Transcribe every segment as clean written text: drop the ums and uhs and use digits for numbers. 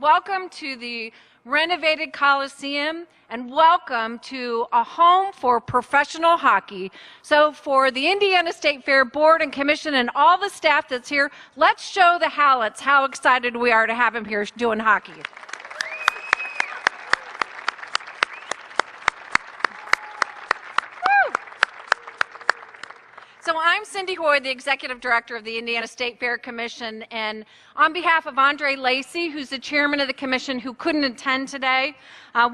Welcome to the renovated Coliseum, and welcome to a home for professional hockey. So for the Indiana State Fair Board and Commission and all the staff that's here, let's show the Hallets how excited we are to have them here doing hockey. So I'm Cindy Hoy, the Executive Director of the Indiana State Fair Commission, and on behalf of Andre Lacey, who's the Chairman of the Commission who couldn't attend today,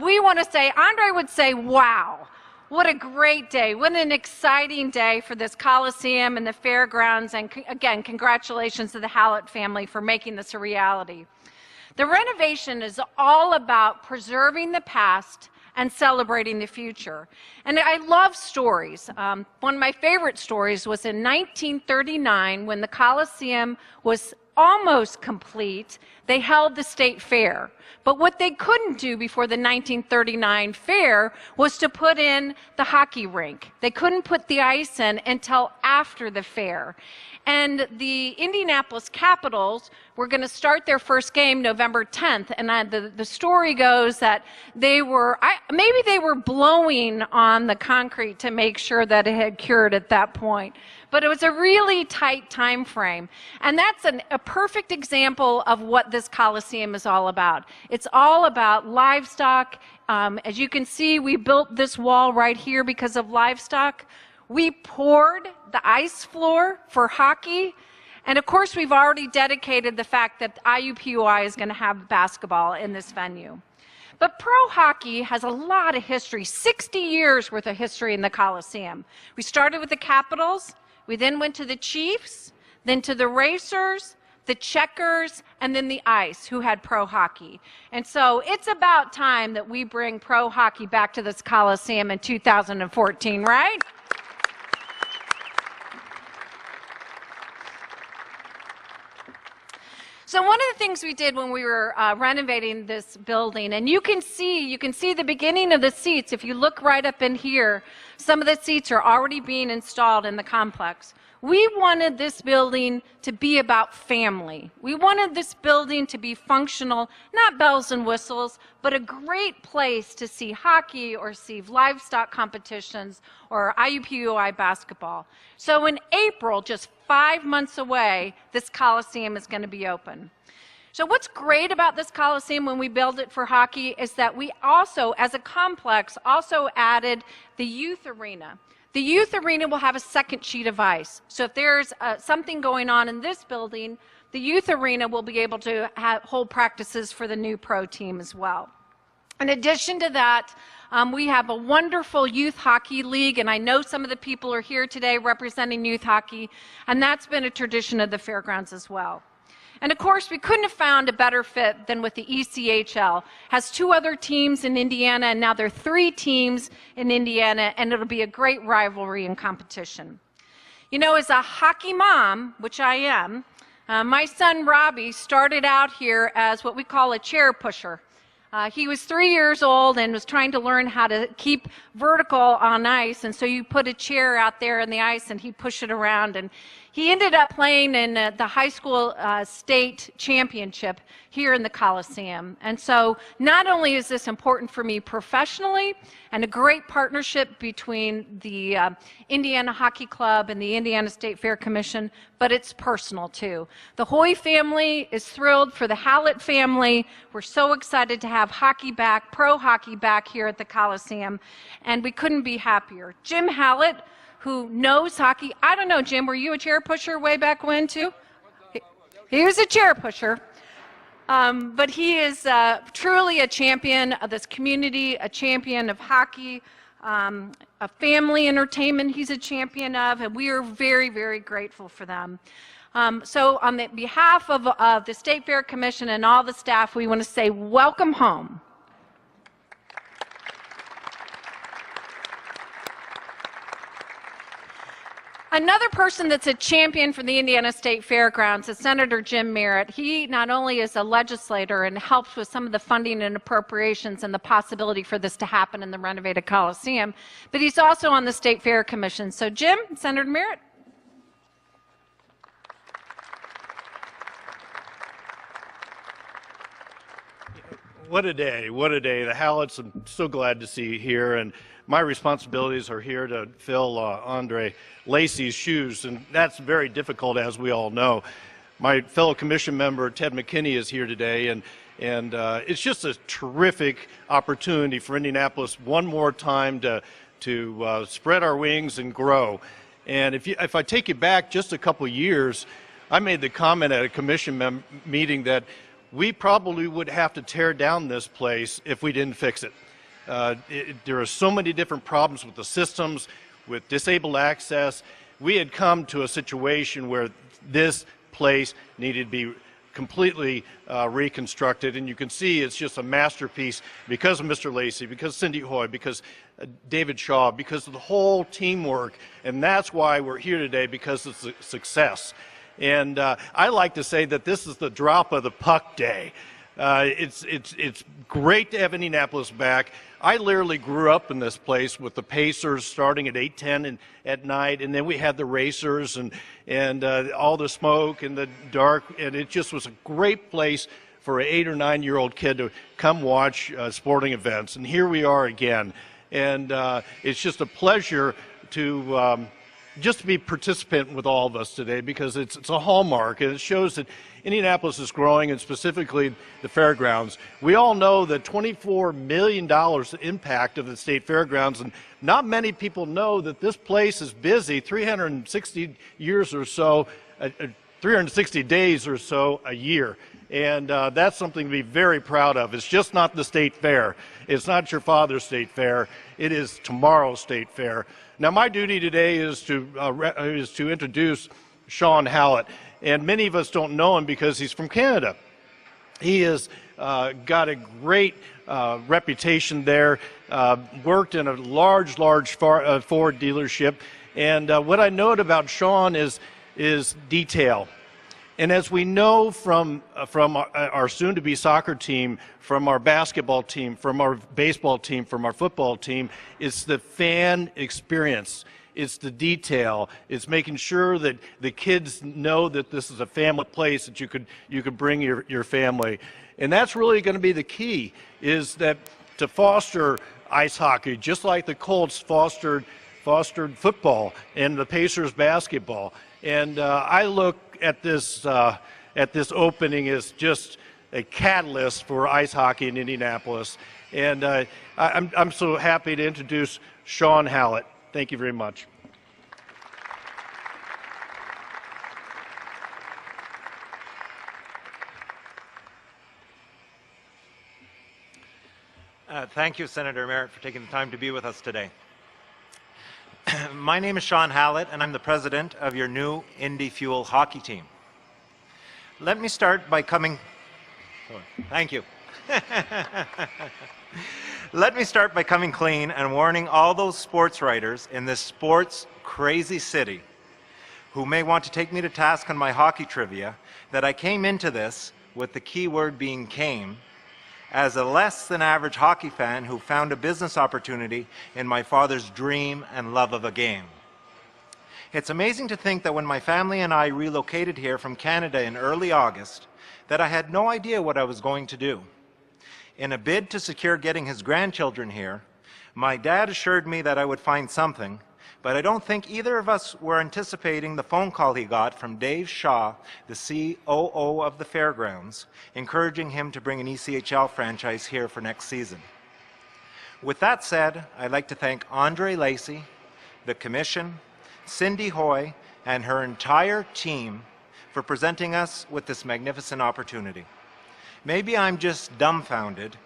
we want to say, Andre would say, wow, what a great day, what an exciting day for this Coliseum and the fairgrounds, and again, congratulations to the Hallett family for making this a reality. The renovation is all about preserving the past and celebrating the future. And I love stories. One of my favorite stories was in 1939 when the Coliseum was almost complete. They held the state fair. But what they couldn't do before the 1939 fair was to put in the hockey rink. They couldn't put the ice in until after the fair. And the Indianapolis Capitals were going to start their first game November 10th. And the story goes that maybe they were blowing on the concrete to make sure that it had cured at that point. But it was a really tight time frame. And that's a perfect example of what this Coliseum is all about. It's all about livestock. As you can see, we built this wall right here because of livestock. We poured the ice floor for hockey. And of course, we've already dedicated the fact that IUPUI is going to have basketball in this venue. But pro hockey has a lot of history, 60 years worth of history in the Coliseum. We started with the Capitals. We then went to the Chiefs, then to the Racers, the Checkers, and then the Ice, who had pro hockey. And so it's about time that we bring pro hockey back to this Coliseum in 2014, right? So one of the things we did when we were renovating this building, and you can see the beginning of the seats. If you look right up in here, some of the seats are already being installed in the complex. We wanted this building to be about family. We wanted this building to be functional, not bells and whistles, but a great place to see hockey or see livestock competitions or IUPUI basketball. So in April, just 5 months away, this Coliseum is going to be open. So what's great about this Coliseum when we build it for hockey is that we also, as a complex, also added the youth arena. The youth arena will have a second sheet of ice. So if there's something going on in this building, the youth arena will be able to hold practices for the new pro team as well. In addition to that, we have a wonderful youth hockey league, and I know some of the people are here today representing youth hockey, and that's been a tradition of the fairgrounds as well. And of course, we couldn't have found a better fit than with the ECHL. Has 2 other teams in Indiana, and now there are 3 teams in Indiana, and it'll be a great rivalry and competition. You know, as a hockey mom, which I am, my son Robbie started out here as what we call a chair pusher. He was 3 years old and was trying to learn how to keep vertical on ice, and so you put a chair out there in the ice and he'd push it around, and he ended up playing in the high school state championship here in the Coliseum. And so not only is this important for me professionally and a great partnership between the Indiana Hockey Club and the Indiana State Fair Commission, but it's personal too. The Hoy family is thrilled for the Hallett family. We're so excited to have hockey back, pro hockey back here at the Coliseum, and we couldn't be happier. Jim Hallett, who knows hockey. I don't know, Jim, were you a chair pusher way back when too? He was a chair pusher. But he is truly a champion of this community, a champion of hockey, a family entertainment he's a champion of, and we are very, very grateful for them. So on the behalf of the State Fair Commission and all the staff, we want to say welcome home. Another person that's a champion for the Indiana State Fairgrounds is Senator Jim Merritt. He not only is a legislator and helps with some of the funding and appropriations and the possibility for this to happen in the renovated Coliseum, but he's also on the State Fair Commission. So Jim, Senator Merritt. What a day, what a day. The Hallets, I'm so glad to see here, and my responsibilities are here to fill Andre Lacey's shoes, and that's very difficult, as we all know. My fellow commission member, Ted McKinney, is here today, and it's just a terrific opportunity for Indianapolis one more time to spread our wings and grow. And if I take you back just a couple years, I made the comment at a commission meeting that we probably would have to tear down this place if we didn't fix it. There are so many different problems with the systems, with disabled access. We had come to a situation where this place needed to be completely reconstructed, and you can see it's just a masterpiece because of Mr. Lacey, because Cindy Hoy, because David Shaw, because of the whole teamwork, and that's why we're here today, because it's a success. And I like to say that this is the drop of the puck day. It's great to have Indianapolis back. I literally grew up in this place with the Pacers starting at 8:10 at night, and then we had the racers and all the smoke and the dark, and it just was a great place for an 8 or 9-year-old kid to come watch sporting events. And here we are again, and it's just a pleasure to just to be participant with all of us today, because it's a hallmark, and it shows that Indianapolis is growing, and specifically the fairgrounds. We all know the $24 million impact of the state fairgrounds, and not many people know that this place is busy 360 years or so, 360 days or so a year. And that's something to be very proud of. It's just not the state fair. It's not your father's state fair. It is tomorrow's state fair. Now, my duty today is to introduce Sean Hallett, and many of us don't know him because he's from Canada. He has got a great reputation there, worked in a large Ford dealership, and what I note about Sean is detail. And as we know from our soon-to-be soccer team, from our basketball team, from our baseball team, from our football team, it's the fan experience. It's the detail. It's making sure that the kids know that this is a family place, that you could bring your family. And that's really going to be the key, is that to foster ice hockey, just like the Colts fostered football and the Pacers basketball. And I look at this opening as just a catalyst for ice hockey in Indianapolis. And I'm so happy to introduce Sean Hallett. Thank you very much. Thank you, Senator Merritt, for taking the time to be with us today. My name is Sean Hallett, and I'm the president of your new Indy Fuel hockey team. Let me start by coming... Thank you. Let me start by coming clean and warning all those sports writers in this sports crazy city who may want to take me to task on my hockey trivia that I came into this, with the key word being came, as a less than average hockey fan who found a business opportunity in my father's dream and love of a game. It's amazing to think that when my family and I relocated here from Canada in early August, that I had no idea what I was going to do. In a bid to secure getting his grandchildren here, my dad assured me that I would find something, but I don't think either of us were anticipating the phone call he got from Dave Shaw, the COO of the fairgrounds, encouraging him to bring an ECHL franchise here for next season. With that said, I'd like to thank Andre Lacey, the Commission, Cindy Hoy, and her entire team for presenting us with this magnificent opportunity. Maybe I'm just dumbfounded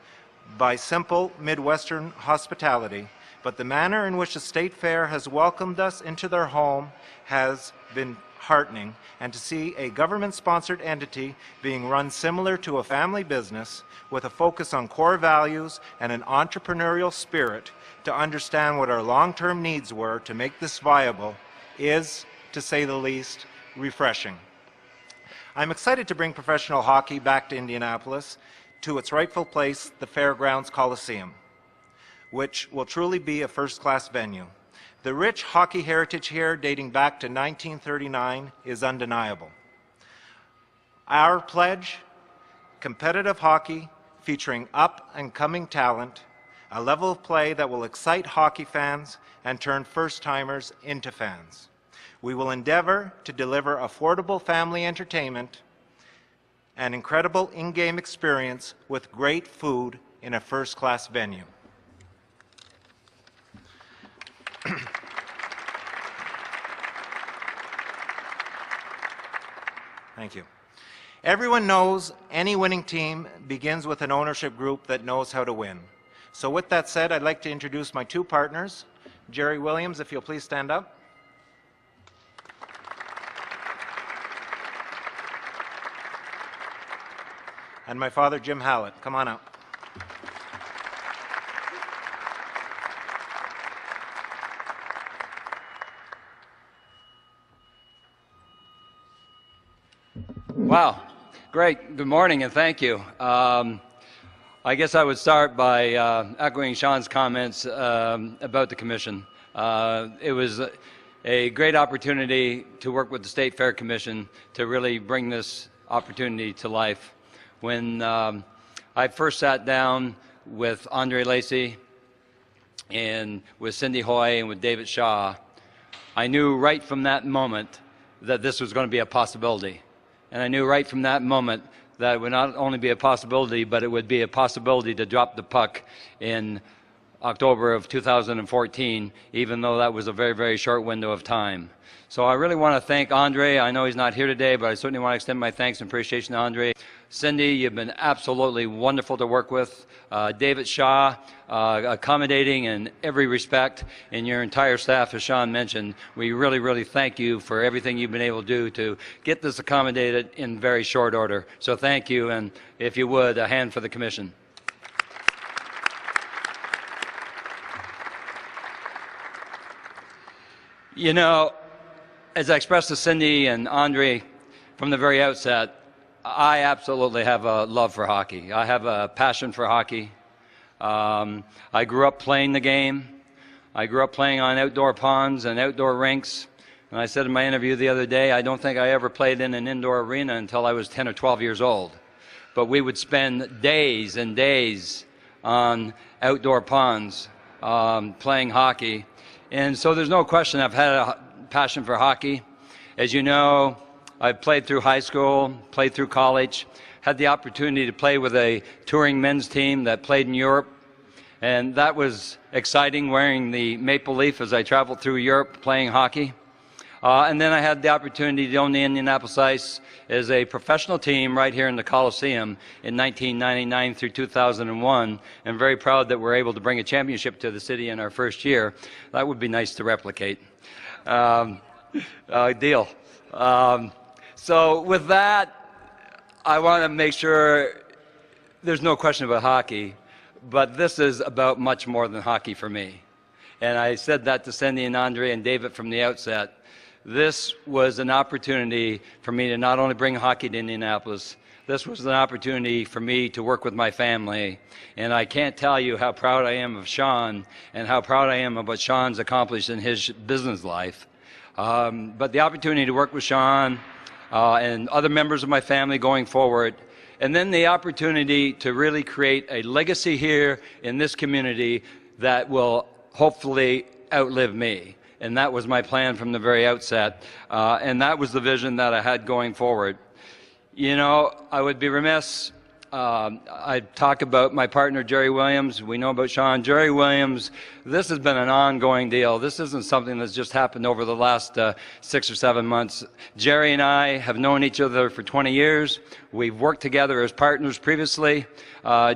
by simple Midwestern hospitality, but the manner in which the State Fair has welcomed us into their home has been heartening, and to see a government-sponsored entity being run similar to a family business with a focus on core values and an entrepreneurial spirit to understand what our long-term needs were to make this viable is, to say the least, refreshing. I'm excited to bring professional hockey back to Indianapolis, to its rightful place, the Fairgrounds Coliseum, which will truly be a first-class venue. The rich hockey heritage here, dating back to 1939, is undeniable. Our pledge: competitive hockey, featuring up-and-coming talent, a level of play that will excite hockey fans and turn first-timers into fans. We will endeavor to deliver affordable family entertainment, an incredible in-game experience with great food in a first-class venue. Thank you. Everyone knows any winning team begins with an ownership group that knows how to win. So with that said, I'd like to introduce my two partners. Jerry Williams, if you'll please stand up. And my father, Jim Hallett. Come on out. Wow, great. Good morning and thank you. I guess I would start by echoing Sean's comments about the commission. It was a great opportunity to work with the State Fair Commission to really bring this opportunity to life. When I first sat down with Andre Lacey and with Cindy Hoy and with David Shaw, I knew right from that moment that this was going to be a possibility. And I knew right from that moment that it would not only be a possibility, but it would be a possibility to drop the puck in October of 2014, even though that was a very, very short window of time. So I really want to thank Andre. I know he's not here today, but I certainly want to extend my thanks and appreciation to Andre. Cindy, you've been absolutely wonderful to work with. David Shaw, accommodating in every respect, and your entire staff, as Sean mentioned. We really, really thank you for everything you've been able to do to get this accommodated in very short order. So thank you, and if you would, a hand for the commission. You know, as I expressed to Cindy and Andre from the very outset, I absolutely have a love for hockey. I have a passion for hockey. I grew up playing the game. I grew up playing on outdoor ponds and outdoor rinks. And I said in my interview the other day, I don't think I ever played in an indoor arena until I was 10 or 12 years old. But we would spend days and days on outdoor ponds playing hockey. And so there's no question I've had a passion for hockey. As you know, I've played through high school, played through college, had the opportunity to play with a touring men's team that played in Europe. And that was exciting, wearing the maple leaf as I traveled through Europe playing hockey. And then I had the opportunity to own the Indianapolis Ice as a professional team right here in the Coliseum in 1999 through 2001. And very proud that we're able to bring a championship to the city in our first year. That would be nice to replicate. Deal. So with that, I want to make sure there's no question about hockey, but this is about much more than hockey for me. And I said that to Cindy and Andre and David from the outset. This was an opportunity for me to not only bring hockey to Indianapolis, this was an opportunity for me to work with my family. And I can't tell you how proud I am of Sean and how proud I am of what Sean's accomplished in his business life. But the opportunity to work with Sean and other members of my family going forward, and then the opportunity to really create a legacy here in this community that will hopefully outlive me. And that was my plan from the very outset. And that was the vision that I had going forward. You know, I would be remiss. I talk about my partner, Jerry Williams. We know about Sean. Jerry Williams, this has been an ongoing deal. This isn't something that's just happened over the last 6 or 7 months. Jerry and I have known each other for 20 years. We've worked together as partners previously.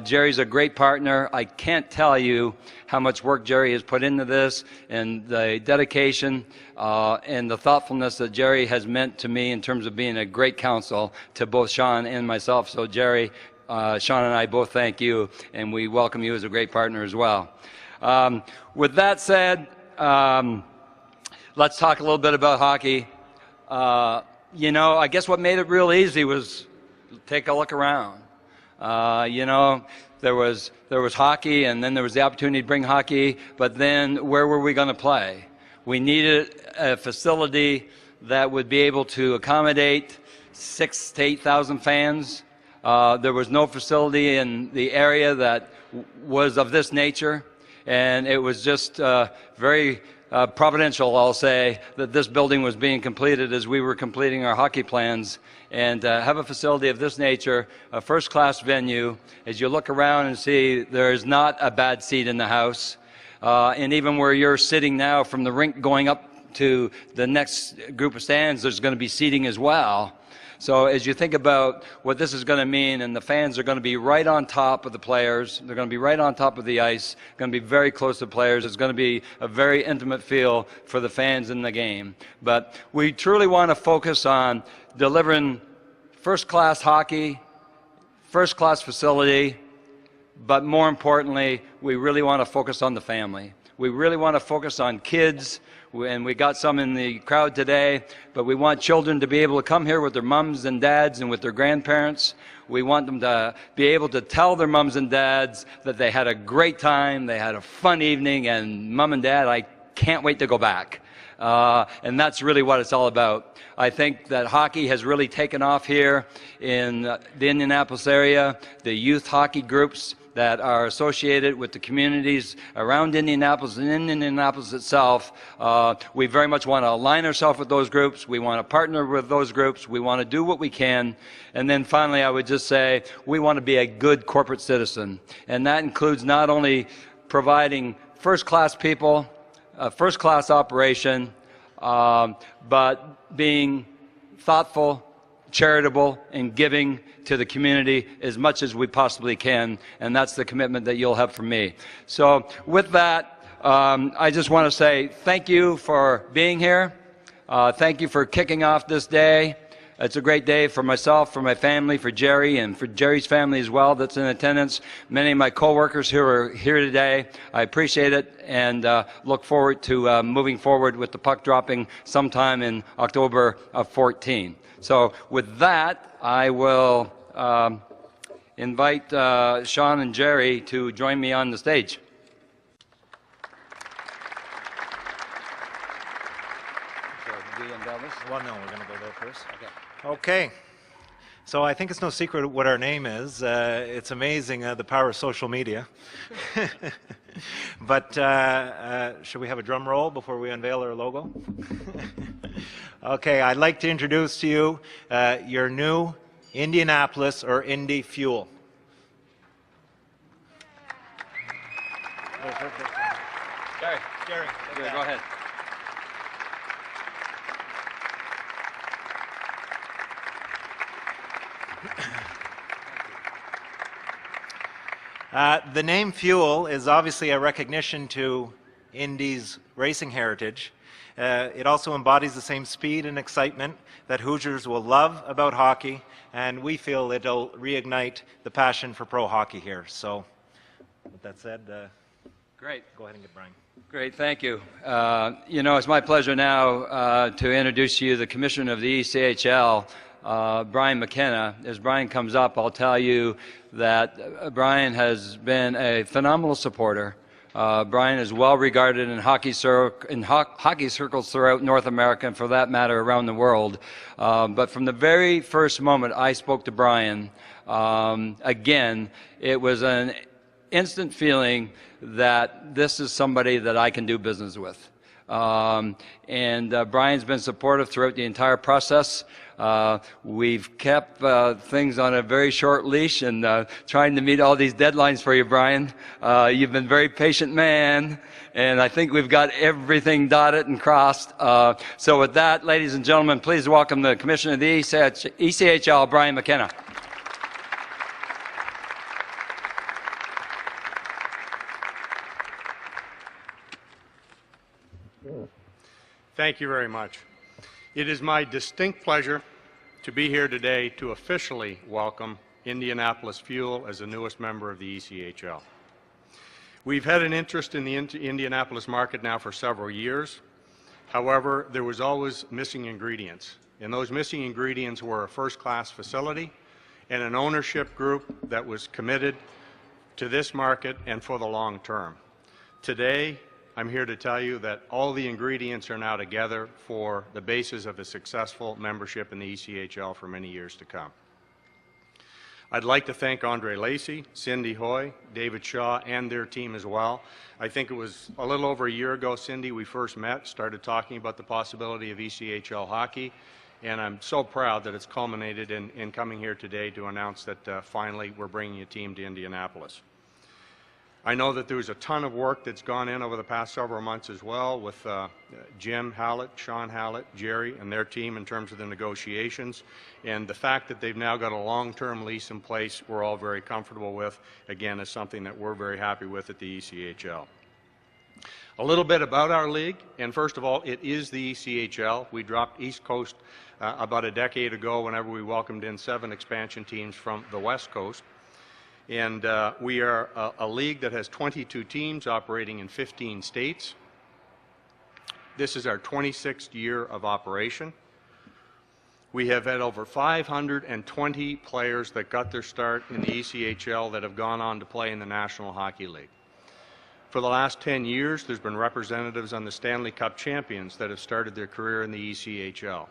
Jerry's a great partner. I can't tell you how much work Jerry has put into this, and the dedication and the thoughtfulness that Jerry has meant to me in terms of being a great counsel to both Sean and myself. So Jerry, Sean and I both thank you, and we welcome you as a great partner as well. With that said, let's talk a little bit about hockey. You know, I guess what made it real easy was take a look around. You know, there was hockey, and then there was the opportunity to bring hockey, but then where were we going to play? We needed a facility that would be able to accommodate 6,000 to 8,000 fans. There was no facility in the area that was of this nature, and it was just very providential, I'll say, that this building was being completed as we were completing our hockey plans. And have a facility of this nature, a first-class venue, as you look around and see there is not a bad seat in the house. And even where you're sitting now from the rink going up to the next group of stands, there's going to be seating as well. So as you think about what this is going to mean, and the fans are going to be right on top of the players, they're going to be right on top of the ice, going to be very close to players. It's going to be a very intimate feel for the fans in the game. But we truly want to focus on delivering first-class hockey, first-class facility, but more importantly, we really want to focus on the family. We really want to focus on kids, and we got some in the crowd today, but we want children to be able to come here with their mums and dads and with their grandparents. We want them to be able to tell their mums and dads that they had a great time, they had a fun evening, and mom and dad, I can't wait to go back. And that's really what it's all about. I think that hockey has really taken off here in the Indianapolis area. The youth hockey groups that are associated with the communities around Indianapolis and in Indianapolis itself, we very much want to align ourselves with those groups. We want to partner with those groups. We want to do what we can. And then finally, I would just say we want to be a good corporate citizen. And that includes not only providing first-class people, a first-class operation, but being thoughtful, charitable, and giving to the community as much as we possibly can, and that's the commitment that you'll have from me. So with that, I just want to say thank you for being here. Thank you for kicking off this day. It's a great day for myself, for my family, for Jerry, and for Jerry's family as well that's in attendance. Many of my coworkers who are here today, I appreciate it and look forward to moving forward with the puck dropping sometime in October of 14. So with that, I will invite Sean and Jerry to join me on the stage. Well, no, we're going to go there first. Okay. So I think it's no secret what our name is. It's amazing the power of social media. But should we have a drum roll before we unveil our logo? Okay, I'd like to introduce to you your new Indianapolis or Indy Fuel. Jerry, Go ahead. The name Fuel is obviously a recognition to Indy's racing heritage. It also embodies the same speed and excitement that Hoosiers will love about hockey, and we feel it'll reignite the passion for pro hockey here. So, with that said, Great. Go ahead and get Brian. Great, thank you. You know, it's my pleasure now to introduce to you the Commissioner of the ECHL, Brian McKenna. As Brian comes up, I'll tell you that Brian has been a phenomenal supporter. Brian is well regarded in hockey circles throughout North America and, for that matter, around the world. But from the very first moment I spoke to Brian, again, it was an instant feeling that this is somebody that I can do business with. Brian's been supportive throughout the entire process. We've kept things on a very short leash and trying to meet all these deadlines for you, Brian. You've been a very patient man, and I think we've got everything dotted and crossed. So with that, ladies and gentlemen, please welcome the Commissioner of the ECHL, Brian McKenna. Thank you very much. It is my distinct pleasure to be here today to officially welcome Indianapolis Fuel as the newest member of the ECHL. We've had an interest in the Indianapolis market now for several years. However, there was always missing ingredients, and those missing ingredients were a first-class facility and an ownership group that was committed to this market and for the long term. Today, I'm here to tell you that all the ingredients are now together for the basis of a successful membership in the ECHL for many years to come. I'd like to thank Andre Lacey, Cindy Hoy, David Shaw, and their team as well. I think it was a little over a year ago, Cindy, we first met, started talking about the possibility of ECHL hockey, and I'm so proud that it's culminated in coming here today to announce that finally we're bringing a team to Indianapolis. I know that there's a ton of work that's gone in over the past several months as well with Jim Hallett, Sean Hallett, Jerry, and their team in terms of the negotiations. And the fact that they've now got a long-term lease in place we're all very comfortable with, again, is something that we're very happy with at the ECHL. A little bit about our league, and first of all, it is the ECHL. We dropped East Coast about a decade ago whenever we welcomed in 7 expansion teams from the West Coast. And we are a league that has 22 teams operating in 15 states. This is our 26th year of operation. We have had over 520 players that got their start in the ECHL that have gone on to play in the National Hockey League. For the last 10 years, there's been representatives on the Stanley Cup champions that have started their career in the ECHL.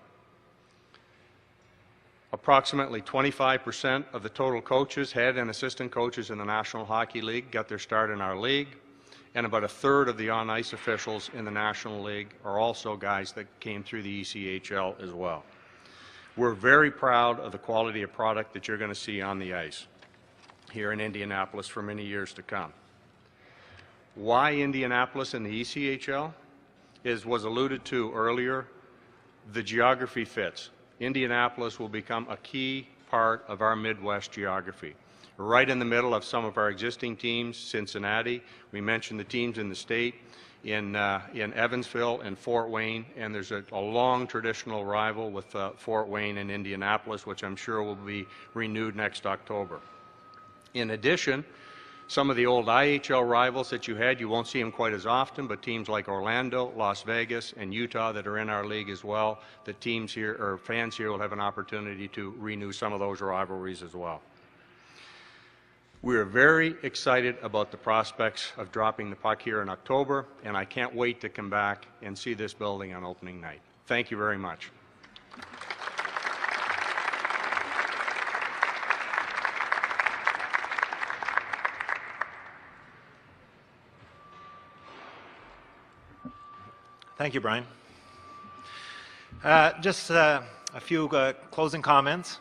Approximately 25% of the total coaches, head and assistant coaches in the National Hockey League got their start in our league, and about 1/3 of the on-ice officials in the National League are also guys that came through the ECHL as well. We're very proud of the quality of product that you're going to see on the ice here in Indianapolis for many years to come. Why Indianapolis and the ECHL was alluded to earlier. The geography fits. Indianapolis will become a key part of our Midwest geography. Right in the middle of some of our existing teams, Cincinnati. We mentioned the teams in the state, in Evansville and Fort Wayne, and there's a long traditional rival with Fort Wayne and Indianapolis, which I'm sure will be renewed next October. In addition, some of the old IHL rivals that you had, you won't see them quite as often, but teams like Orlando, Las Vegas, and Utah that are in our league as well, the teams here, or fans here, will have an opportunity to renew some of those rivalries as well. We are very excited about the prospects of dropping the puck here in October, and I can't wait to come back and see this building on opening night. Thank you very much. Thank you, Brian. Just a few closing comments.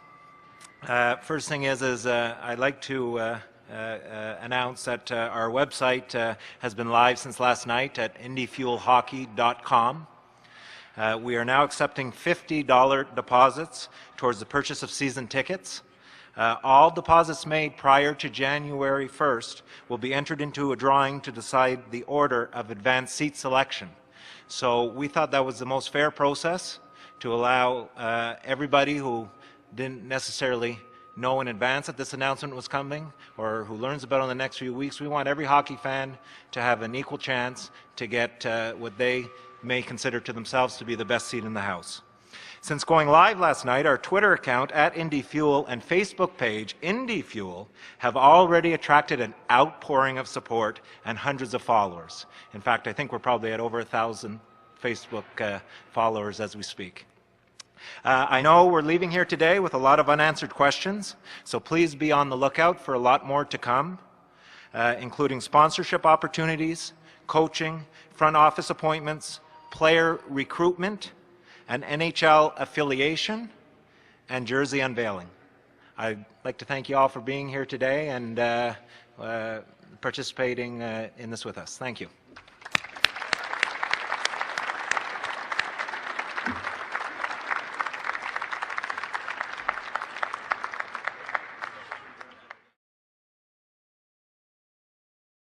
First thing is I'd like to announce that our website has been live since last night at indyfuelhockey.com. We are now accepting $50 deposits towards the purchase of season tickets. All deposits made prior to January 1st will be entered into a drawing to decide the order of advanced seat selection. So we thought that was the most fair process to allow everybody who didn't necessarily know in advance that this announcement was coming or who learns about it in the next few weeks. We want every hockey fan to have an equal chance to get what they may consider to themselves to be the best seat in the house. Since going live last night, our Twitter account @IndyFuel and Facebook page IndyFuel have already attracted an outpouring of support and hundreds of followers. In fact, I think we're probably at over 1,000 Facebook followers as we speak. I know we're leaving here today with a lot of unanswered questions, so please be on the lookout for a lot more to come, including sponsorship opportunities, coaching, front office appointments, player recruitment, an NHL affiliation, and jersey unveiling. I'd like to thank you all for being here today and participating in this with us. Thank you.